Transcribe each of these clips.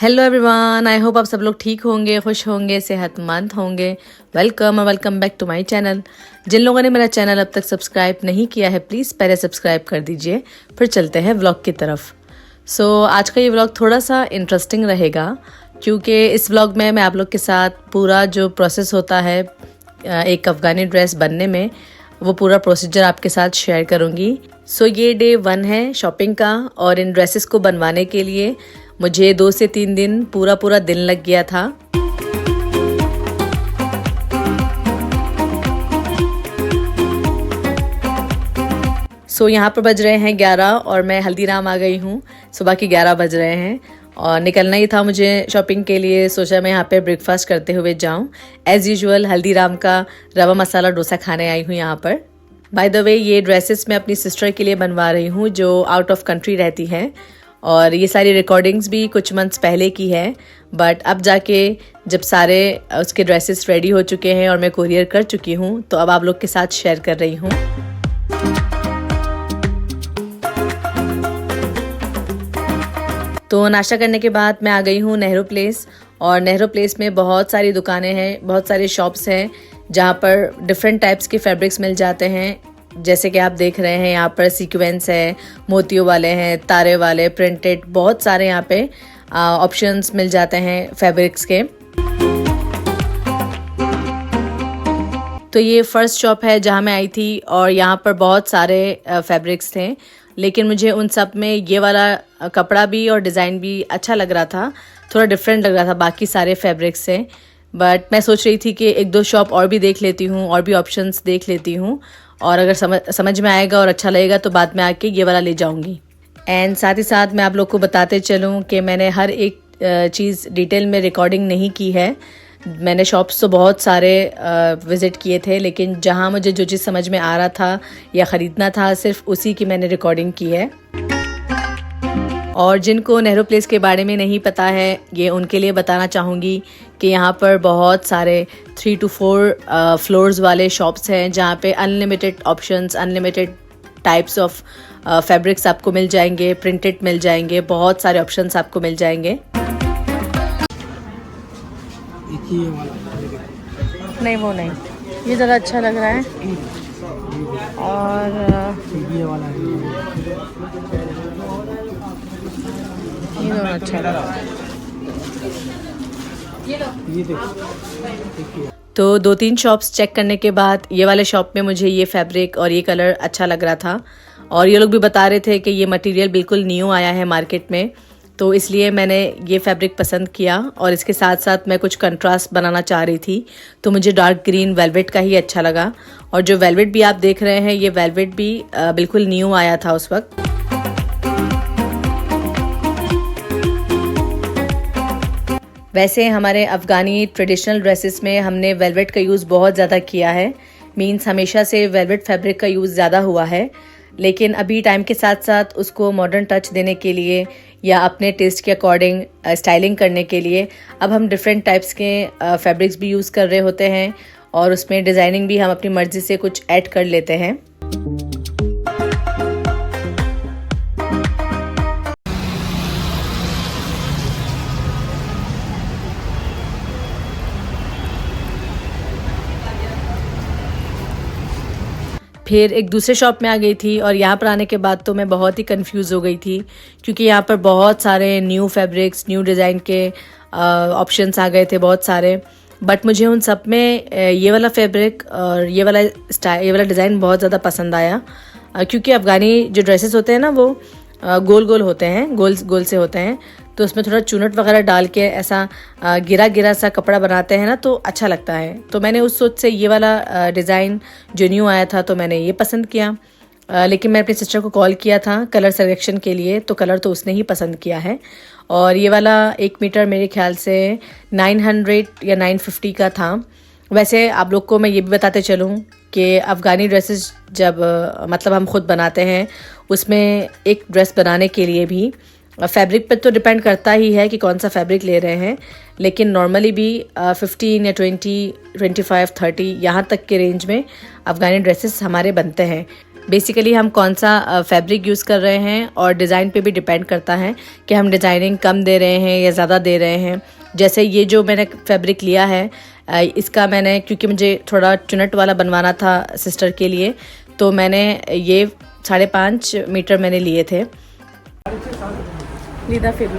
Hello everyone, I hope आप सब लोग ठीक होंगे, खुश होंगे, सेहतमंद होंगे। वेलकम और welcome back to my channel. जिन लोगों ने मेरा चैनल अब तक सब्सक्राइब नहीं किया है प्लीज़ पहले सब्सक्राइब कर दीजिए, फिर चलते हैं व्लॉग की तरफ। आज का ये व्लॉग थोड़ा सा इंटरेस्टिंग रहेगा क्योंकि इस व्लॉग में मैं आप लोग के साथ पूरा जो प्रोसेस होता है एक अफ़गानी ड्रेस बनने में, वो पूरा प्रोसीजर आपके साथ शेयर करूँगी। ये डे 1 है शॉपिंग का और इन ड्रेसेस को बनवाने के लिए मुझे 2 से 3 दिन पूरा दिन लग गया था। यहाँ पर बज रहे हैं 11 और मैं हल्दीराम आ गई हूँ। सुबह के 11 बज रहे हैं और निकलना ही था मुझे शॉपिंग के लिए। सोचा मैं यहाँ पे ब्रेकफास्ट करते हुए जाऊँ। एज़ यूजुअल हल्दीराम का रवा मसाला डोसा खाने आई हूँ यहाँ पर। बाय द वे ये ड्रेसेस मैं अपनी सिस्टर के लिए बनवा रही हूँ जो आउट ऑफ कंट्री रहती है, और ये सारी रिकॉर्डिंग्स भी कुछ मंथ्स पहले की है। बट अब जाके जब सारे उसके ड्रेसेस रेडी हो चुके हैं और मैं कोरियर कर चुकी हूँ तो अब आप लोग के साथ शेयर कर रही हूँ। तो नाश्ता करने के बाद मैं आ गई हूँ नेहरू प्लेस, और नेहरू प्लेस में बहुत सारी दुकानें हैं, बहुत सारे शॉप्स हैं जहाँ पर डिफरेंट टाइप्स के फैब्रिक्स मिल जाते हैं। जैसे कि आप देख रहे हैं यहाँ पर सीक्वेंस है, मोतियों वाले हैं, तारे वाले, प्रिंटेड, बहुत सारे यहाँ पे ऑप्शंस मिल जाते हैं फैब्रिक्स के। तो ये फर्स्ट शॉप है जहाँ मैं आई थी और यहाँ पर बहुत सारे फैब्रिक्स थे, लेकिन मुझे उन सब में ये वाला कपड़ा भी और डिज़ाइन भी अच्छा लग रहा था, थोड़ा डिफरेंट लग रहा था बाकी सारे फैब्रिक्स से। बट मैं सोच रही थी कि 1-2 शॉप और भी देख लेती हूँ और भी ऑप्शंस देख लेती हूँ, और अगर समझ में आएगा और अच्छा लगेगा तो बाद में आके ये वाला ले जाऊंगी। एंड साथ ही साथ मैं आप लोग को बताते चलूँ कि मैंने हर एक चीज़ डिटेल में रिकॉर्डिंग नहीं की है। मैंने शॉप्स तो बहुत सारे विज़िट किए थे, लेकिन जहाँ मुझे जो चीज़ समझ में आ रहा था या ख़रीदना था सिर्फ उसी की मैंने रिकॉर्डिंग की है। और जिनको नेहरू प्लेस के बारे में नहीं पता है ये उनके लिए बताना चाहूँगी कि यहाँ पर बहुत सारे 3 to 4 फ्लोर्स वाले शॉप्स हैं जहाँ पे unlimited options, unlimited types of fabrics आपको मिल जाएंगे, प्रिंटेड मिल जाएंगे, बहुत सारे ऑप्शंस आपको मिल जाएंगे। नहीं वो नहीं, ये ज़रा अच्छा लग रहा है और ये दोनों अच्छा लग रहा है। तो 2-3 शॉप्स चेक करने के बाद ये वाले शॉप में मुझे ये फैब्रिक और ये कलर अच्छा लग रहा था, और ये लोग भी बता रहे थे कि ये मटेरियल बिल्कुल न्यू आया है मार्केट में, तो इसलिए मैंने ये फैब्रिक पसंद किया। और इसके साथ साथ मैं कुछ कंट्रास्ट बनाना चाह रही थी तो मुझे डार्क ग्रीन वेलवेट का ही अच्छा लगा। और जो वेलवेट भी आप देख रहे हैं ये वेलवेट भी बिल्कुल न्यू आया था उस वक्त। वैसे हमारे अफ़गानी ट्रेडिशनल ड्रेसेस में हमने वेलवेट का यूज़ बहुत ज़्यादा किया है, मींस हमेशा से वेलवेट फैब्रिक का यूज़ ज़्यादा हुआ है, लेकिन अभी टाइम के साथ साथ उसको मॉडर्न टच देने के लिए या अपने टेस्ट के अकॉर्डिंग स्टाइलिंग करने के लिए अब हम डिफरेंट टाइप्स के फैब्रिक्स भी यूज़ कर रहे होते हैं, और उसमें डिज़ाइनिंग भी हम अपनी मर्ज़ी से कुछ ऐड कर लेते हैं। फिर एक दूसरे शॉप में आ गई थी और यहाँ पर आने के बाद तो मैं बहुत ही कंफ्यूज हो गई थी क्योंकि यहाँ पर बहुत सारे न्यू फैब्रिक्स, न्यू डिज़ाइन के ऑप्शंस आ गए थे बहुत सारे। बट मुझे उन सब में ये वाला फैब्रिक और ये वाला डिज़ाइन बहुत ज़्यादा पसंद आया, क्योंकि अफ़गानी जो ड्रेसेस होते हैं ना वो गोल गोल होते हैं, गोल से होते हैं, तो उसमें थोड़ा चुनट वगैरह डाल के ऐसा गिरा सा कपड़ा बनाते हैं ना तो अच्छा लगता है। तो मैंने उस सोच से ये वाला डिज़ाइन जो न्यू आया था तो मैंने ये पसंद किया। लेकिन मैं अपनी सिस्टर को कॉल किया था कलर सिलेक्शन के लिए, तो कलर तो उसने ही पसंद किया है। और ये वाला 1 मीटर मेरे ख्याल से 900 या 950 का था। वैसे आप लोग को मैं ये भी बताते चलूँ कि अफ़गानी ड्रेसेस जब मतलब हम खुद बनाते हैं उसमें एक ड्रेस बनाने के लिए भी फैब्रिक पर तो डिपेंड करता ही है कि कौन सा फैब्रिक ले रहे हैं, लेकिन नॉर्मली भी 15 या 20, 25, 30 यहाँ तक के रेंज में अफ़गानी ड्रेसेस हमारे बनते हैं। बेसिकली हम कौन सा फैब्रिक यूज़ कर रहे हैं और डिज़ाइन पे भी डिपेंड करता है कि हम डिज़ाइनिंग कम दे रहे हैं या ज़्यादा दे रहे हैं। जैसे ये जो मैंने फैब्रिक लिया है इसका मैंने, क्योंकि मुझे थोड़ा चुनट वाला बनवाना था सिस्टर के लिए, तो मैंने ये 5.5 मीटर मैंने लिए थे। लीदा फिर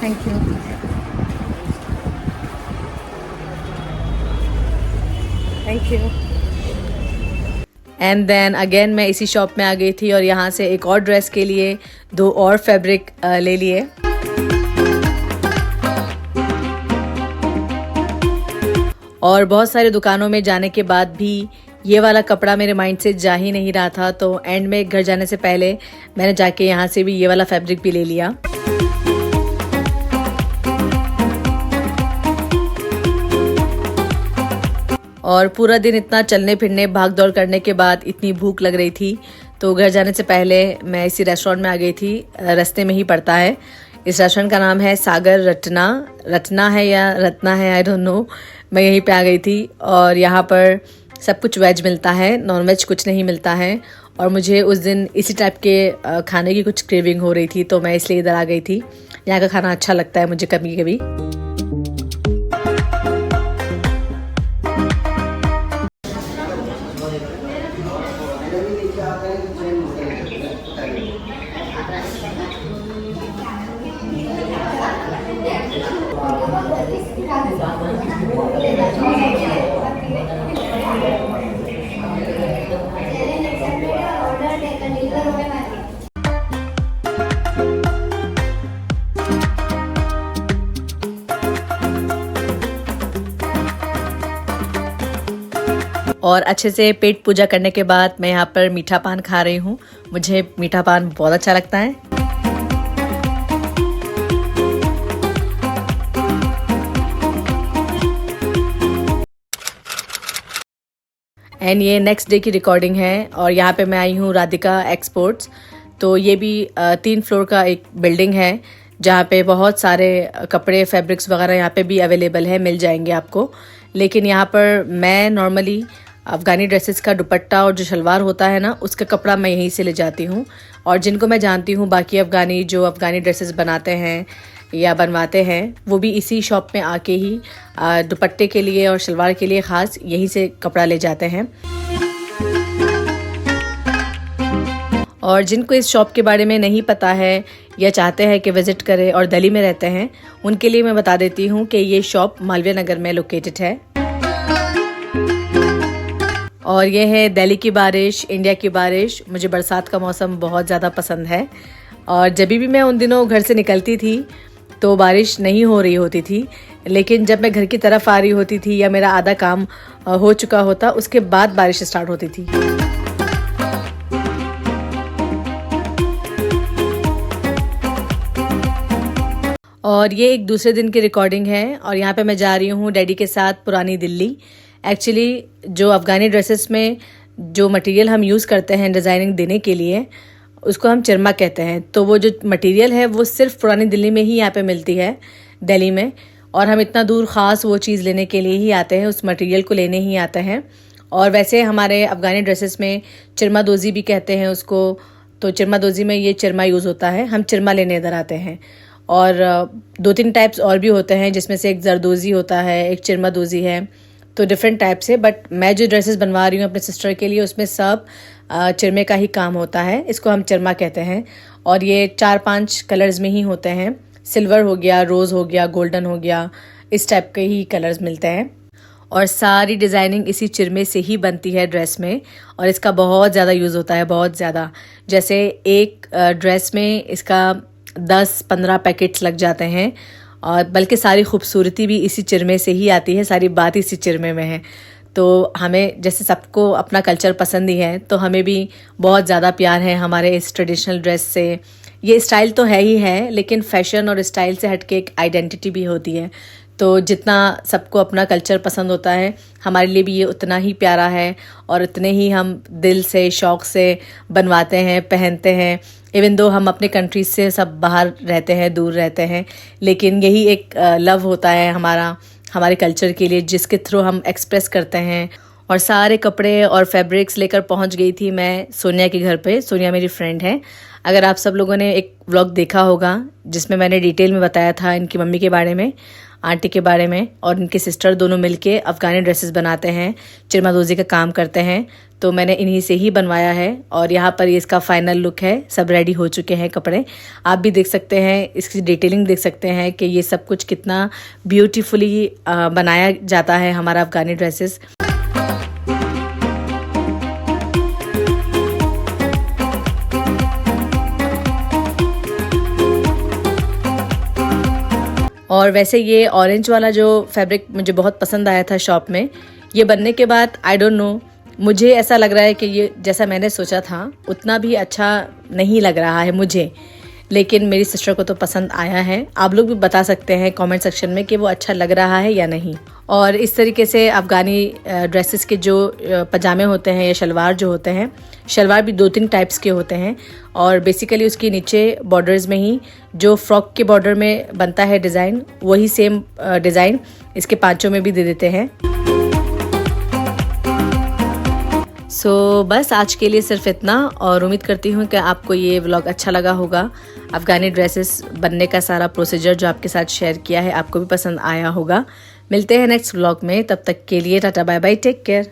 thank you. Thank you. And then again मैं इसी शॉप में आ गई थी और यहाँ से एक और ड्रेस के लिए 2 और फैब्रिक ले लिए। और बहुत सारे दुकानों में जाने के बाद भी ये वाला कपड़ा मेरे माइंड से जा ही नहीं रहा था, तो एंड में घर जाने से पहले मैंने जाके यहाँ से भी ये वाला फैब्रिक भी ले लिया। और पूरा दिन इतना चलने फिरने भाग दौड़ करने के बाद इतनी भूख लग रही थी, तो घर जाने से पहले मैं इसी रेस्टोरेंट में आ गई थी। रास्ते में ही पड़ता है। इस रेस्टोरेंट का नाम है सागर रत्ना। रत्ना है या रत्ना है, आई डोंट नो। मैं यहीं पे आ गई थी और यहाँ पर सब कुछ वेज मिलता है, नॉन वेज कुछ नहीं मिलता है। और मुझे उस दिन इसी टाइप के खाने की कुछ क्रेविंग हो रही थी, तो मैं इसलिए इधर आ गई थी। यहाँ का खाना अच्छा लगता है मुझे कभी कभी। और अच्छे से पेट पूजा करने के बाद मैं यहाँ पर मीठा पान खा रही हूँ। मुझे मीठा पान बहुत अच्छा लगता है। एंड ये नेक्स्ट डे की रिकॉर्डिंग है और यहाँ पे मैं आई हूँ राधिका एक्सपोर्ट्स। तो ये भी 3 फ्लोर का एक बिल्डिंग है जहाँ पे बहुत सारे कपड़े फैब्रिक्स वगैरह यहाँ पे भी अवेलेबल है, मिल जाएंगे आपको। लेकिन यहाँ पर मैं नॉर्मली अफ़गानी ड्रेसेस का दुपट्टा और जो शलवार होता है ना, उसका कपड़ा मैं यहीं से ले जाती हूँ। और जिनको मैं जानती हूँ बाकी अफ़गानी जो अफ़गानी ड्रेसेस बनाते हैं या बनवाते हैं, वो भी इसी शॉप में आके ही दुपट्टे के लिए और शलवार के लिए ख़ास यहीं से कपड़ा ले जाते हैं। और जिनको इस शॉप के बारे में नहीं पता है या चाहते हैं कि विज़िट करें और दिल्ली में रहते हैं, उनके लिए मैं बता देती हूँ कि ये शॉप मालवीय नगर में लोकेटेड है। और ये है दिल्ली की बारिश, इंडिया की बारिश। मुझे बरसात का मौसम बहुत ज़्यादा पसंद है और जब भी मैं उन दिनों घर से निकलती थी तो बारिश नहीं हो रही होती थी, लेकिन जब मैं घर की तरफ आ रही होती थी या मेरा आधा काम हो चुका होता, उसके बाद बारिश स्टार्ट होती थी। और ये एक दूसरे दिन की रिकॉर्डिंग है और यहाँ पे मैं जा रही हूँ डैडी के साथ पुरानी दिल्ली। एक्चुअली जो अफ़गानी ड्रेसेस में जो मटेरियल हम यूज़ करते हैं डिज़ाइनिंग देने के लिए, उसको हम चरमा कहते हैं। तो वो जो मटेरियल है वो सिर्फ पुरानी दिल्ली में ही यहाँ पे मिलती है, दिल्ली में। और हम इतना दूर ख़ास वो चीज़ लेने के लिए ही आते हैं, उस मटेरियल को लेने ही आते हैं। और वैसे हमारे अफ़गानी ड्रेसेस में चरमा दोज़ी भी कहते हैं उसको। तो चरमा दोज़ी में ये चरमा यूज़ होता है, हम चरमा लेने इधर आते हैं। और 2-3 टाइप्स और भी होते हैं, जिसमें से एक जरदोज़ी होता है, एक चरमा दोज़ी है। तो डिफरेंट टाइप से, बट मैं जो ड्रेसेस बनवा रही हूँ अपने सिस्टर के लिए, उसमें सब चरमे का ही काम होता है। इसको हम चरमा कहते हैं। और ये 4-5 कलर्स में ही होते हैं। सिल्वर हो गया, रोज़ हो गया, गोल्डन हो गया, इस टाइप के ही कलर्स मिलते हैं। और सारी डिज़ाइनिंग इसी चरमे से ही बनती है ड्रेस में। और इसका बहुत ज़्यादा यूज़ होता है, बहुत ज़्यादा। जैसे एक ड्रेस में इसका 10-15 पैकेट्स लग जाते हैं। और बल्कि सारी खूबसूरती भी इसी चरमे से ही आती है, सारी बात इसी चरमे में है। तो हमें जैसे सबको अपना कल्चर पसंद ही है, तो हमें भी बहुत ज़्यादा प्यार है हमारे इस ट्रेडिशनल ड्रेस से। ये स्टाइल तो है ही है, लेकिन फैशन और स्टाइल से हटके एक आइडेंटिटी भी होती है। तो जितना सबको अपना कल्चर पसंद होता है, हमारे लिए भी ये उतना ही प्यारा है और उतने ही हम दिल से शौक़ से बनवाते हैं, पहनते हैं। इवन दो हम अपने कंट्री से सब बाहर रहते हैं, दूर रहते हैं, लेकिन यही एक लव होता है हमारा हमारे कल्चर के लिए, जिसके थ्रू हम एक्सप्रेस करते हैं। और सारे कपड़े और फैब्रिक्स लेकर पहुंच गई थी मैं सोनिया के घर पे। सोनिया मेरी फ्रेंड है। अगर आप सब लोगों ने एक व्लॉग देखा होगा जिसमें मैंने डिटेल में बताया था इनकी मम्मी के बारे में, आंटी के बारे में, और इनके सिस्टर दोनों मिलके अफ़गानी ड्रेसेस बनाते हैं, चिरमादोज़ी का काम करते हैं। तो मैंने इन्हीं से ही बनवाया है और यहाँ पर ये इसका फाइनल लुक है। सब रेडी हो चुके हैं कपड़े, आप भी देख सकते हैं, इसकी डिटेलिंग देख सकते हैं कि ये सब कुछ कितना ब्यूटीफुली बनाया जाता है हमारा अफ़गानी ड्रेसेस। और वैसे ये ऑरेंज वाला जो फैब्रिक मुझे बहुत पसंद आया था शॉप में, ये बनने के बाद आई डोंट नो, मुझे ऐसा लग रहा है कि ये जैसा मैंने सोचा था उतना भी अच्छा नहीं लग रहा है मुझे, लेकिन मेरी सिस्टर को तो पसंद आया है। आप लोग भी बता सकते हैं कमेंट सेक्शन में कि वो अच्छा लग रहा है या नहीं। और इस तरीके से अफ़गानी ड्रेसेस के जो पजामे होते हैं या शलवार जो होते हैं, शलवार भी 2-3 टाइप्स के होते हैं और बेसिकली उसके नीचे बॉर्डर्स में ही जो फ्रॉक के बॉर्डर में बनता है डिज़ाइन, वही सेम डिज़ाइन इसके पांचों में भी दे देते हैं। सो बस आज के लिए सिर्फ इतना, और उम्मीद करती हूँ कि आपको ये व्लॉग अच्छा लगा होगा। अफ़गानी ड्रेसेस बनने का सारा प्रोसीजर जो आपके साथ शेयर किया है आपको भी पसंद आया होगा। मिलते हैं नेक्स्ट व्लॉग में, तब तक के लिए tata bye bye, take care.